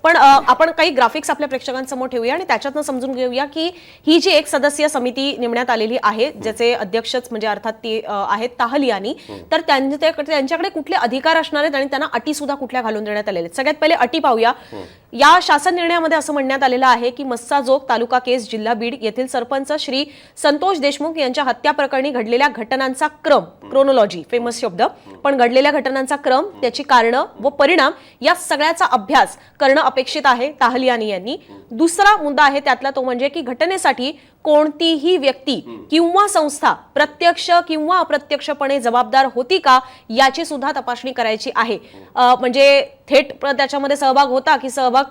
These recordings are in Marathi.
पण आपण काही ग्राफिक्स आपल्या प्रेक्षकांसमोर ठेवूया आणि त्याच्यातनं समजून घेऊया की ही जी एक सदस्यीय समिती नेमण्यात आलेली आहे, ज्याचे अध्यक्षच म्हणजे अर्थात ती आहेत ताहलियानी, तर त्यांच्याकडे कुठले अधिकार असणार आहेत आणि त्यांना अटी सुद्धा कुठल्या घालून देण्यात आलेल्या आहेत. सगळ्यात पहिले अटी पाहूया. या शासन निर्णयामध्ये असं म्हणण्यात आलेलं आहे की मस्साजोग तालुका केस जिल्हा बीड येथील सरपंच श्री संतोष देशमुख यांच्या हत्या प्रकरणी घडलेल्या घटनांचा क्रम, क्रोनोलॉजी फेमस शब्द, पण घडलेल्या घटनांचा क्रम, त्याची कारणं व परिणाम या सगळ्याचा अभ्यास करणं अपेक्षित आहे ताहलियानी यांनी. दुसरा मुद्दा आहे त्यातला तो म्हणजे की घटनेसाठी कोणतीही व्यक्ती किंवा संस्था प्रत्यक्ष किंवा अप्रत्यक्षपणे जबाबदार होती का याची सुद्धा तपासणी करायची आहे. म्हणजे थेट त्याच्यामध्ये सहभाग होता की सहभाग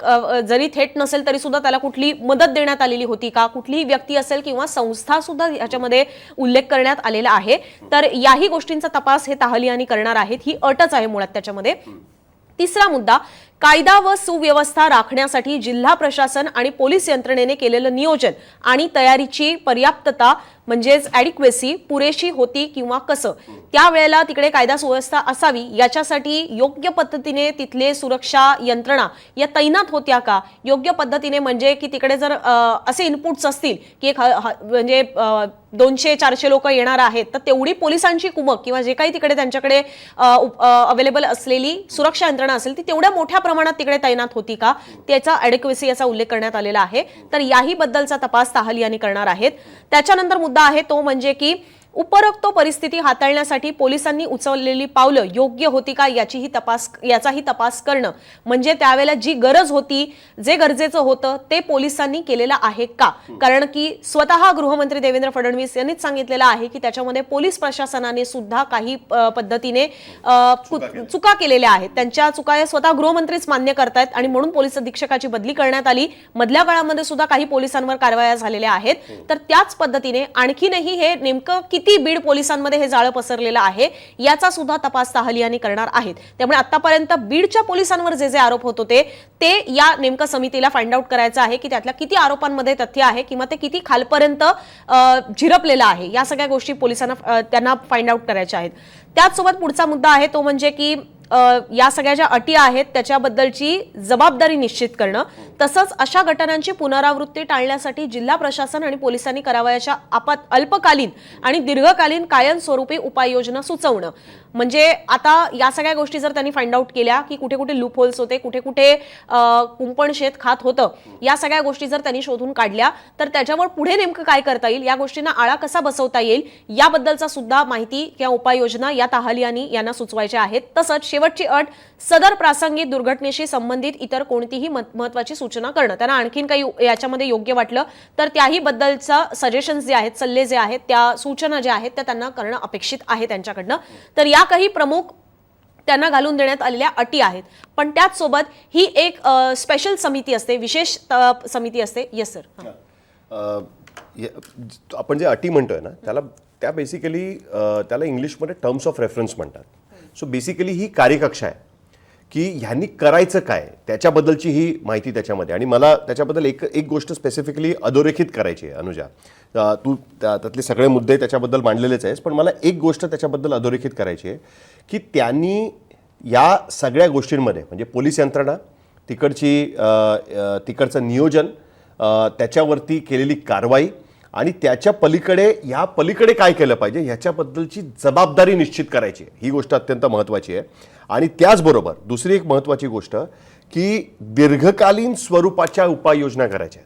जरी थेट नसेल तरी सुद्धा त्याला कुठली मदत देण्यात आलेली होती का, कुठलीही व्यक्ती असेल किंवा संस्था सुद्धा याच्यामध्ये उल्लेख करण्यात आलेला आहे. तर याही गोष्टींचा तपास हे ताहलियानी करणार आहेत. ही अटच आहे मुळात त्याच्यामध्ये. तिसरा मुद्दा, कायदा व सुव्यवस्था राखण्यासाठी जिल्हा प्रशासन आणि पोलीस यंत्रणेने केलेलं नियोजन आणि तयारीची पर्याप्तता म्हणजेच ॲडिक्वेसी पुरेशी होती किंवा कसं, त्यावेळेला तिकडे कायदा सुव्यवस्था असावी याच्यासाठी योग्य पद्धतीने तिथले सुरक्षा यंत्रणा या तैनात होत्या का, योग्य पद्धतीने म्हणजे की तिकडे जर असे इनपुट्स असतील की एक म्हणजे 200-400 लोक येणार आहेत तर तेवढी पोलिसांची कुमक किंवा जे काही तिकडे त्यांच्याकडे अवेलेबल असलेली सुरक्षा यंत्रणा असेल ती तेवढ्या मोठ्या प्रमाणात तिकडे तैनात होती का, त्याचा ॲडिक्वेसी याचा उल्लेख करण्यात आलेला आहे. तर याही बद्दलचा तपास ताहलियानी करणार आहेत. त्याच्यानंतर मुद्दा आहे तो म्हणजे की उपरोक्त परिस्थिती हाताळण्यासाठी पोलिसांनी उचललेली पावलं योग्य होती का याचाही तपास करणं, म्हणजे त्यावेळेला जी गरज होती, जे गरजेचं होतं ते पोलिसांनी केलेलं आहे का. कारण की स्वतः गृहमंत्री देवेंद्र फडणवीस यांनीच सांगितलेलं आहे की त्याच्यामध्ये पोलीस प्रशासनाने सुद्धा काही पद्धतीने चुका केलेल्या आहेत. त्यांच्या चुका स्वतः गृहमंत्रीच मान्य करतायत आणि म्हणून पोलीस अधीक्षकाची बदली करण्यात आली. मधल्या काळामध्ये सुद्धा काही पोलिसांवर कारवाया झालेल्या आहेत. तर त्याच पद्धतीने आणखीनही हे नेमकं किती बीड पोलिसांमध्ये हे जाळं पसरलेलं आहे याचा सुद्धा तपास ताहलियानी करणार आहेत. त्यामुळे आतापर्यंत बीडच्या पोलिसांवर जे जे आरोप होत होते ते या नेमकं समितीला फाइंड आउट करायचं आहे की त्यातल्या किती आरोपांमध्ये तथ्य आहे किंवा ते किती खालपर्यंत झिरपलेलं आहे. या सगळ्या गोष्टी पोलिसांना त्यांना फाइंड आउट करायच्या आहेत. त्याचसोबत पुढचा मुद्दा आहे तो म्हणजे की या सगळ्या ज्या अटी आहेत त्याच्याबद्दलची जबाबदारी निश्चित करणं, तसंच अशा घटनांची पुनरावृत्ती टाळण्यासाठी जिल्हा प्रशासन आणि पोलिसांनी करावयाच्या अल्पकालीन आणि दीर्घकालीन कायमस्वरूपी उपाययोजना सुचवणं. म्हणजे आता या सगळ्या गोष्टी जर त्यांनी फाइंड आउट केल्या की कुठे कुठे लूप होल्स होते, कुठे कुठे कुंपण शेत खात होतं, या सगळ्या गोष्टी जर त्यांनी शोधून काढल्या तर त्याच्यावर पुढे नेमकं काय करता येईल, या गोष्टींना आळा कसा बसवता येईल याबद्दलचा सुद्धा माहिती किंवा उपाययोजना या ताहलियानी यांना सुचवायच्या आहेत. तसंच शेवटची अट, सदर प्रासंगिक दुर्घटनेशी संबंधित इतर कोणतीही महत्वाची सूचना करणं. त्यांना आणखीन काही याच्यामध्ये योग्य वाटलं तर त्याही बद्दलचा सजेशन्स जे आहेत, सल्ले जे आहेत, त्या सूचना ज्या आहेत त्या त्यांना करणं अपेक्षित आहे त्यांच्याकडनं. तर या काही प्रमुख त्यांना घालून देण्यात आलेल्या अटी आहेत. पण त्याच सोबत ही एक स्पेशल समिती असते, विशेष समिती असते. Yes sir. आपण जे अटी म्हणतोय ना त्या बेसिकली त्याला इंग्लिशमध्ये टर्म्स ऑफ रेफरन्स म्हणतात. सो बेसिकली ही कार्यकक्षा आहे की ह्यांनी करायचं काय त्याच्याबद्दलची ही माहिती त्याच्यामध्ये. आणि मला त्याच्याबद्दल एक गोष्ट स्पेसिफिकली अधोरेखित करायची आहे. अनुजा, तू त्यातले सगळे मुद्दे त्याच्याबद्दल मांडलेलेच आहेस, पण मला एक गोष्ट त्याच्याबद्दल अधोरेखित करायची आहे की त्यांनी या सगळ्या गोष्टींमध्ये म्हणजे पोलीस यंत्रणा, तिकडचं नियोजन, त्याच्यावरती केलेली कारवाई आणि त्याच्या पलीकडे काय केलं पाहिजे ह्याच्याबद्दलची जबाबदारी निश्चित करायची आहे. ही गोष्ट अत्यंत महत्त्वाची आहे. आणि त्याचबरोबर दुसरी एक महत्त्वाची गोष्ट की दीर्घकालीन स्वरूपाच्या उपाययोजना करायच्या.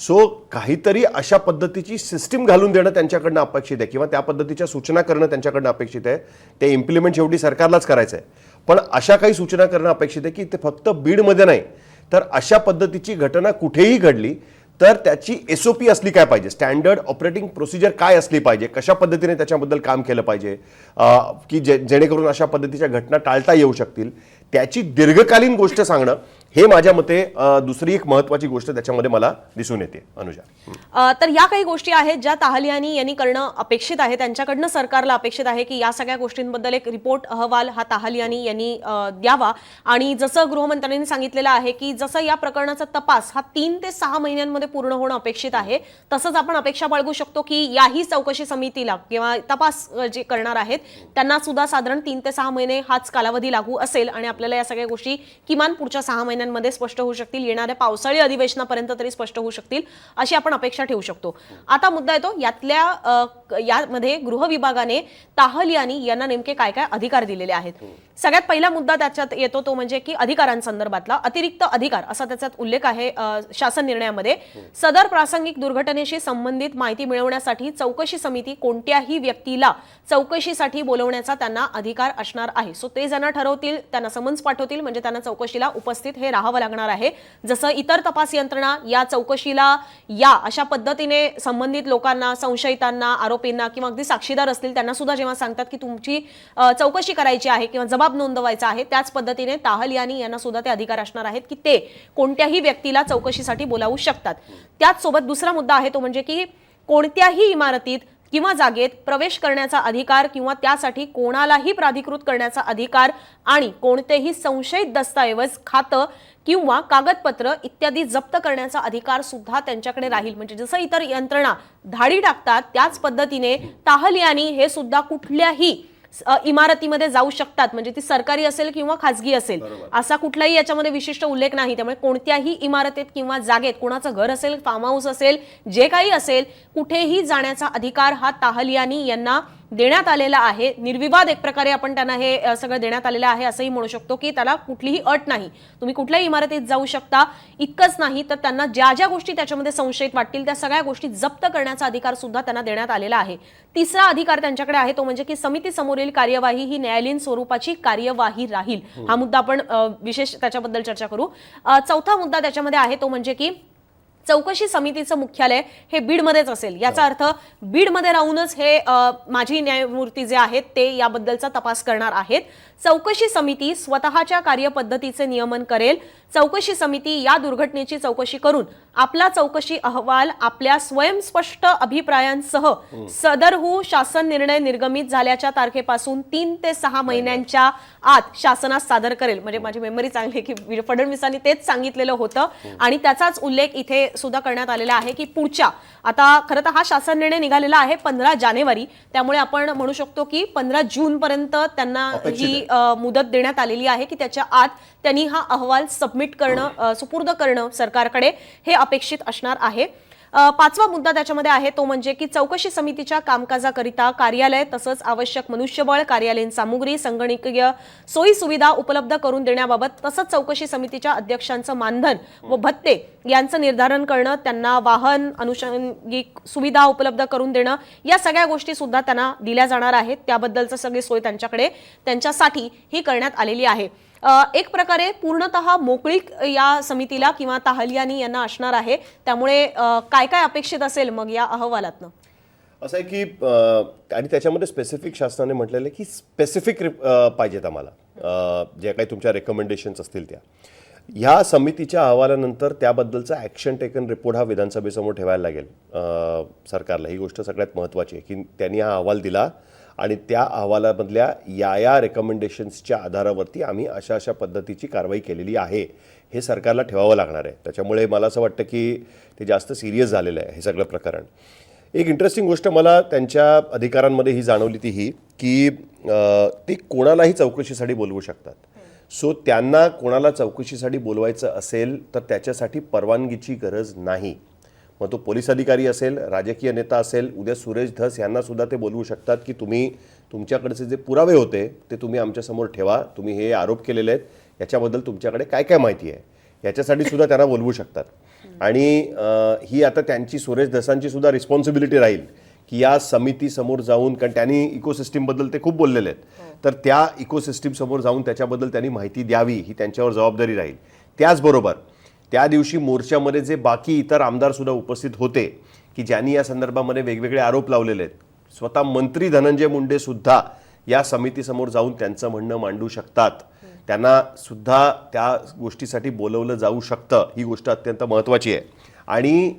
सो काहीतरी अशा पद्धतीची सिस्टीम घालून देणं त्यांच्याकडनं अपेक्षित आहे किंवा त्या पद्धतीच्या सूचना करणं त्यांच्याकडनं अपेक्षित आहे. ते इम्प्लिमेंट शेवटी सरकारलाच करायचं आहे, पण अशा काही सूचना करणं अपेक्षित आहे की ते फक्त बीडमध्ये नाही तर अशा पद्धतीची घटना कुठेही घडली तर त्याची SOP असली काय पाहिजे, स्टँडर्ड ऑपरेटिंग प्रोसिजर काय असली पाहिजे, कशा पद्धतीने त्याच्याबद्दल काम केलं पाहिजे की जेणेकरून अशा पद्धतीच्या घटना टाळता येऊ शकतील, त्याची दीर्घकालीन गोष्ट सांगणं हे माझ्या मते दुसरी एक महत्त्वाची गोष्ट त्याच्यामध्ये मला दिसून येते. अनुजा, तर या काही गोष्टी आहेत ज्या ताहलियानी यांनी करणं अपेक्षित आहे. त्यांच्याकडनं सरकारला अपेक्षित आहे की या सगळ्या गोष्टींबद्दल एक रिपोर्ट अहवाल हा ताहलियानी यांनी द्यावा. आणि जसं गृहमंत्र्यांनी सांगितलेलं आहे की जसं या प्रकरणाचा तपास हा 3 ते 6 महिन्यांमध्ये पूर्ण होणं अपेक्षित आहे, तसंच आपण अपेक्षा बाळगू शकतो की याही चौकशी समितीला किंवा तपास जे करणार आहेत त्यांना सुद्धा साधारण 3 ते 6 महिने हाच कालावधी लागू असेल आणि आपल्याला या सगळ्या गोष्टी किमान पुढच्या 6 महिन्यांमध्ये महिन्यांमध्ये स्पष्ट होऊ शकतील, येणाऱ्या पावसाळी अधिवेशनापर्यंत तरी स्पष्ट होऊ शकतील अशी आपण अपेक्षा ठेवू शकतो. आता मुद्दा येतो यामध्ये गृह विभागाने ताहलियानी यांना नेमके काय काय अधिकार दिलेले आहेत. सगळ्यात पहिला मुद्दा त्याच्यात येतो तो म्हणजे की अधिकारांसंदर्भातला अतिरिक्त अधिकार असा त्याच्यात उल्लेख आहे शासन निर्णयामध्ये. सदर प्रासंगिक दुर्घटनेशी संबंधित माहिती मिळवण्यासाठी चौकशी समिती कोणत्याही व्यक्तीला चौकशीसाठी बोलवण्याचा त्यांना अधिकार असणार आहे. सो ते ज्यांना ठरवतील त्यांना समन्स पाठवतील म्हणजे त्यांना चौकशीला उपस्थित हे राहावं लागणार आहे. जसं इतर तपास यंत्रणा या चौकशीला या अशा पद्धतीने संबंधित लोकांना, संशयितांना, आरोपींना किंवा अगदी साक्षीदार असतील त्यांना सुद्धा जेव्हा सांगतात की तुमची चौकशी करायची आहे किंवा जबाब नोंदवायचा आहे, त्याच पद्धतीने ताहलियानी यांना सुद्धा ते अधिकार असणार आहेत की ते कोणत्याही व्यक्तीला चौकशीसाठी बोलावू शकतात. त्याच सोबत दुसरा मुद्दा आहे तो म्हणजे की कोणत्याही इमारतीत किंवा जागेत प्रवेश करण्याचा अधिकार किंवा त्यासाठी कोणालाही प्राधिकृत करण्याचा अधिकार आणि कोणतेही संशयित दस्तऐवज, खातं किंवा कागदपत्र इत्यादी जप्त करण्याचा अधिकार सुद्धा त्यांच्याकडे राहील. म्हणजे जसं इतर यंत्रणा धाडी टाकतात त्याच पद्धतीने ताहलियानी हे सुद्धा कुठल्याही इमारतीमध्ये जाऊ शकतात. म्हणजे ती सरकारी असेल किंवा खाजगी असेल असा कुठलाही याच्यामध्ये विशिष्ट उल्लेख नाही. त्यामुळे कोणत्याही इमारतीत किंवा जागेत कोणाचं घर असेल, फार्म हाऊस असेल, जे काही असेल कुठेही जाण्याचा अधिकार हा ताहलियानी यांना देण्यात आलेला आहे. निर्विवाद एक प्रकारे आपण त्यांना हे सगळं देण्यात आलेलं आहे असंही म्हणू शकतो की त्याला कुठलीही अट नाही, तुम्ही कुठल्याही इमारतीत जाऊ शकता. इतकंच नाही तर त्यांना ज्या ज्या गोष्टी त्याच्यामध्ये संशयित वाटतील त्या सगळ्या गोष्टी जप्त करण्याचा अधिकार सुद्धा त्यांना देण्यात आलेला आहे. तिसरा अधिकार त्यांच्याकडे आहे तो म्हणजे की समिती समोरील कार्यवाही ही न्यायालयीन स्वरूपाची कार्यवाही राहील. हा मुद्दा आपण विशेष त्याच्याबद्दल चर्चा करू. चौथा मुद्दा त्याच्यामध्ये आहे तो म्हणजे की चौकशी समितीचं मुख्यालय हे बीडमध्येच असेल. याचा अर्थ बीडमध्ये राहूनच हे माजी न्यायमूर्ती जे आहेत ते याबद्दलचा तपास करणार आहेत. चौकशी समिती स्वतःच्या कार्यपद्धतीचे नियमन करेल. चौकशी समिती या दुर्घटनेची चौकशी करून आपला चौकशी अहवाल आपल्या स्वयंस्पष्ट अभिप्रायांसह सदरहू शासन निर्णय निर्गमित झाल्याच्या तारखेपासून 3 ते 6 महिन्यांच्या आत शासनास सादर करेल. म्हणजे माझी मेमरी चांगली आहे की फडणवीसांनी तेच सांगितलेलं होतं आणि त्याचाच उल्लेख इथे सुद्धा करण्यात आलेला आहे की पुढच्या, आता खरं तर हा शासन निर्णय निघालेला आहे 15 जानेवारी, त्यामुळे आपण म्हणू शकतो की 15 जून पर्यंत त्यांना ही मुदत देण्यात आलेली आहे की त्याच्या आत त्यांनी हा अहवाल सबमिट करणं, सुपूर्द करणं सरकारकडे हे अपेक्षित असणार आहे. पाचवा मुद्दा त्याच्यामध्ये आहे तो म्हणजे की चौकशी समितीच्या कामकाजाकरिता कार्यालय तसंच आवश्यक मनुष्यबळ, कार्यालयीन सामुग्री, संगणकीय सोयी सुविधा उपलब्ध करून देण्याबाबत तसंच चौकशी समितीच्या अध्यक्षांचं मानधन व भत्ते यांचं निर्धारण करणं, त्यांना वाहन, अनुषंगिक सुविधा उपलब्ध करून देणं या सगळ्या गोष्टी सुद्धा त्यांना दिल्या जाणार आहेत. त्याबद्दलचं सगळी सोय त्यांच्याकडे त्यांच्यासाठी ही करण्यात आलेली आहे. एक प्रकारे पूर्णतः मोकळीक या समितीला किंवा ताहलियानी यांना असणार आहे. त्यामुळे काय काय अपेक्षित असेल मग या अहवालातनं असं आहे की आणि त्याच्यामध्ये स्पेसिफिक शासनाने म्हटलेलं आहे की स्पेसिफिक पाहिजेत आम्हाला ज्या काही तुमच्या रेकमेंडेशन्स असतील त्या. ह्या समितीच्या अहवालानंतर त्याबद्दलचा ॲक्शन टेकन रिपोर्ट हा विधानसभेसमोर ठेवायला लागेल सरकारला. ही गोष्ट सगळ्यात महत्त्वाची आहे की त्यांनी हा अहवाल दिला आणि त्या अहवालामधल्या या रेकमेंडेशन्सच्या आधारावरती आम्ही अशा अशा पद्धतीची कारवाई केलेली आहे हे सरकारला ठेवावं लागणार आहे. त्याच्यामुळे मला असं वाटतं की ते जास्त सिरियस झालेलं आहे हे सगळं प्रकरण. एक इंटरेस्टिंग गोष्ट मला त्यांच्या अधिकारांमध्ये ही जाणवली ती ही की ते कोणालाही चौकशीसाठी बोलवू शकतात. सो त्यांना कोणाला चौकशीसाठी बोलवायचं असेल तर त्याच्यासाठी परवानगीची गरज नाही. मग तो पोलीस अधिकारी असेल, राजकीय नेता असेल, उद्या सुरेश धस यांना सुद्धा ते बोलवू शकतात की तुम्ही तुमच्याकडचे जे पुरावे होते ते तुम्ही आमच्यासमोर ठेवा, तुम्ही हे आरोप केलेले आहेत याच्याबद्दल तुमच्याकडे काय काय माहिती आहे याच्यासाठी सुद्धा त्यांना बोलवू शकतात. आणि ही आता त्यांची सुरेश धसांची सुद्धा रिस्पॉन्सिबिलिटी राहील की या समितीसमोर जाऊन, कारण त्यांनी इकोसिस्टीमबद्दल ते खूप बोललेले आहेत, तर त्या इकोसिस्टीमसमोर जाऊन त्याच्याबद्दल त्यांनी माहिती द्यावी ही त्यांच्यावर जबाबदारी राहील. त्याचबरोबर त्या दिवशी मोर्चामध्ये जे बाकी इतर आमदार सुद्धा उपस्थित होते की ज्यांनी या संदर्भामध्ये वेगवेगळे आरोप लावलेले आहेत, स्वतः मंत्री धनंजय मुंडे सुद्धा या समितीसमोर जाऊन त्यांचं म्हणणं मांडू शकतात. त्यांना सुद्धा त्या गोष्टीसाठी बोलवलं जाऊ शकतं. ही गोष्ट अत्यंत महत्त्वाची आहे. आणि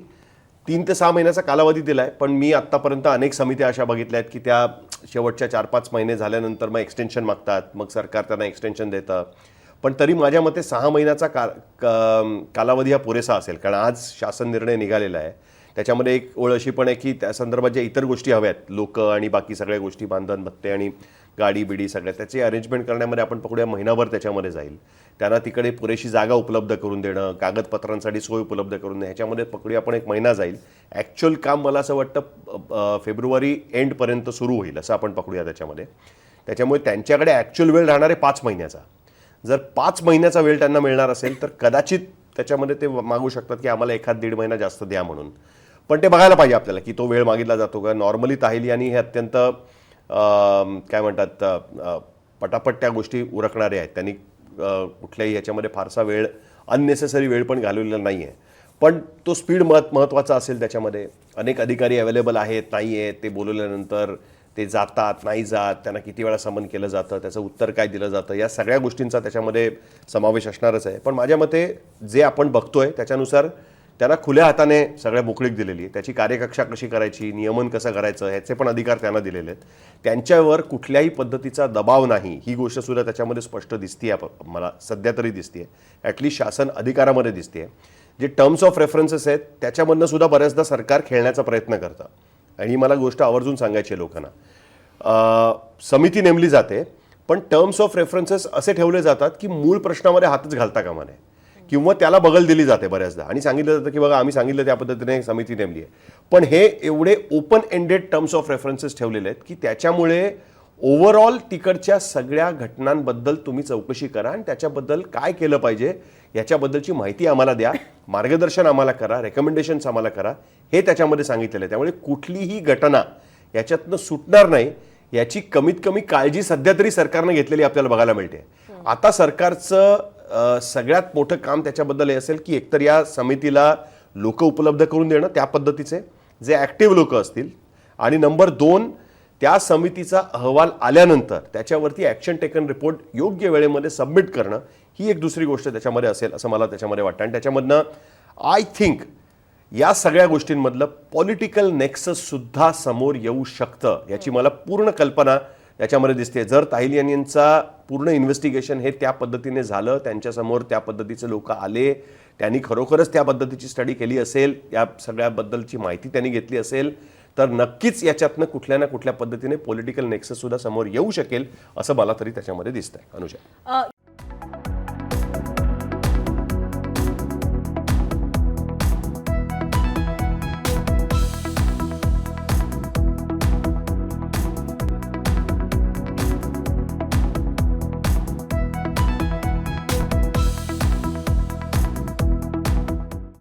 3 ते 6 महिन्याचा कालावधी दिला आहे, पण मी आत्तापर्यंत अनेक समित्या अशा बघितल्या आहेत की त्या शेवटच्या 4-5 महिने झाल्यानंतर मग एक्सटेन्शन मागतात, मग सरकार त्यांना एक्सटेन्शन देतं. पण तरी माझ्या मते 6 महिन्याचा कालावधी हा पुरेसा असेल, कारण आज शासन निर्णय निघालेला आहे. त्याच्यामध्ये एक ओळ अशी पण आहे की त्या संदर्भात ज्या इतर गोष्टी हव्यात, लोक आणि बाकी सगळ्या गोष्टी, बांधन भत्ते आणि गाडी बिडी सगळ्या त्याची अरेंजमेंट करण्यामध्ये आपण पकडूया महिनाभर त्याच्यामध्ये जाईल. त्यांना तिकडे पुरेशी जागा उपलब्ध करून देणं, कागदपत्रांसाठी सोय उपलब्ध करून देणं, ह्याच्यामध्ये पकडूया आपण 1 महिना जाईल. ॲक्च्युअल काम मला असं वाटतं फेब्रुवारी एंडपर्यंत सुरू होईल असं आपण पकडूया त्याच्यामुळे त्यांच्याकडे ॲक्च्युअल वेळ राहणार आहे 5 महिन्याचा. जर 5 महिन्याचा वेळ त्यांना मिळणार असेल तर कदाचित त्याच्यामध्ये ते मागू शकतात की आम्हाला 1-1.5 महिना जास्त द्या म्हणून. पण ते बघायला पाहिजे आपल्याला की तो वेळ मागितला जातो का. नॉर्मली ताहिलियानी हे अत्यंत काय म्हणतात पटापट त्या गोष्टी उरकणारे आहेत. त्यांनी कुठल्याही याच्यामध्ये फारसा वेळ अननेसेसरी वेळ पण घालवलेला नाही आहे. पण तो स्पीड महत्त्वाचा असेल. त्याच्यामध्ये अनेक अधिकारी अवेलेबल आहेत नाही आहेत, ते बोलवल्यानंतर ते जातात नाही जात, त्यांना किती वेळा समन केलं जातं, त्याचं उत्तर काय दिलं जातं, या सगळ्या गोष्टींचा त्याच्यामध्ये समावेश असणारच आहे. पण माझ्या मते जे आपण बघतोय त्याच्यानुसार त्यांना खुल्या हाताने सगळ्या मोकळीक दिलेली आहे. त्याची कार्यकक्षा कशी करायची, नियमन कसं करायचं ह्याचे पण अधिकार त्यांना दिलेले आहेत. त्यांच्यावर कुठल्याही पद्धतीचा दबाव नाही ही गोष्ट सुद्धा त्याच्यामध्ये स्पष्ट दिसते मला सध्या तरी दिसते. ॲटलिस्ट शासन अधिकारामध्ये दिसते. जे टर्म्स ऑफ रेफरन्सेस आहेत त्याच्यामधनं सुद्धा बऱ्याचदा सरकार खेळण्याचा प्रयत्न करतं आणि ही मला गोष्ट आवर्जून सांगायची आहे लोकांना. समिती नेमली जाते पण टर्म्स ऑफ रेफरन्सेस असे ठेवले जातात की मूळ प्रश्नामध्ये हातच घालता कामा नये किंवा त्याला बगल दिली जाते बऱ्याचदा आणि सांगितलं जातं की बघा आम्ही सांगितलं त्या पद्धतीने समिती नेमली आहे. पण हे एवढे open ended terms of references ठेवलेले आहेत की त्याच्यामुळे ओव्हरऑल तिकडच्या सगळ्या घटनांबद्दल तुम्ही चौकशी करा आणि त्याच्याबद्दल काय केलं पाहिजे याच्याबद्दलची माहिती आम्हाला द्या, मार्गदर्शन आम्हाला करा, रेकमेंडेशन्स आम्हाला करा, हे त्याच्यामध्ये सांगितलेलं आहे. त्यामुळे कुठलीही घटना याच्यातनं सुटणार नाही याची कमीत कमी काळजी सध्या तरी सरकारनं घेतलेली आपल्याला बघायला मिळते. आता सरकारचं सगळ्यात मोठं काम त्याच्याबद्दल हे असेल की एकतर या समितीला लोक उपलब्ध करून देणं त्या पद्धतीचे जे ॲक्टिव्ह लोक असतील आणि नंबर 2 त्या समितीचा अहवाल आल्यानंतर त्याच्यावरती ॲक्शन टेकन रिपोर्ट योग्य वेळेमध्ये सबमिट करणं ही एक दुसरी गोष्ट त्याच्यामध्ये असेल असं मला त्याच्यामध्ये वाटतं. आणि त्याच्यामधनं आय थिंक या सगळ्या गोष्टींमधलं पॉलिटिकल नेक्सस सुद्धा समोर येऊ शकतं याची मला पूर्ण कल्पना याच्यामध्ये दिसते. जर ताहिलियानींचा पूर्ण इन्व्हेस्टिगेशन हे त्या पद्धतीने झालं, त्यांच्यासमोर त्या पद्धतीचे लोक आले, त्यांनी खरोखरच त्या पद्धतीची स्टडी केली असेल, या सगळ्याबद्दलची माहिती त्यांनी घेतली असेल तर नक्कीच याच्यातनं कुठल्या ना कुठल्या पद्धतीने पॉलिटिकल नेक्सस सुद्धा समोर येऊ शकेल असं मला तरी त्याच्यामध्ये दिसतंय. अनुजा.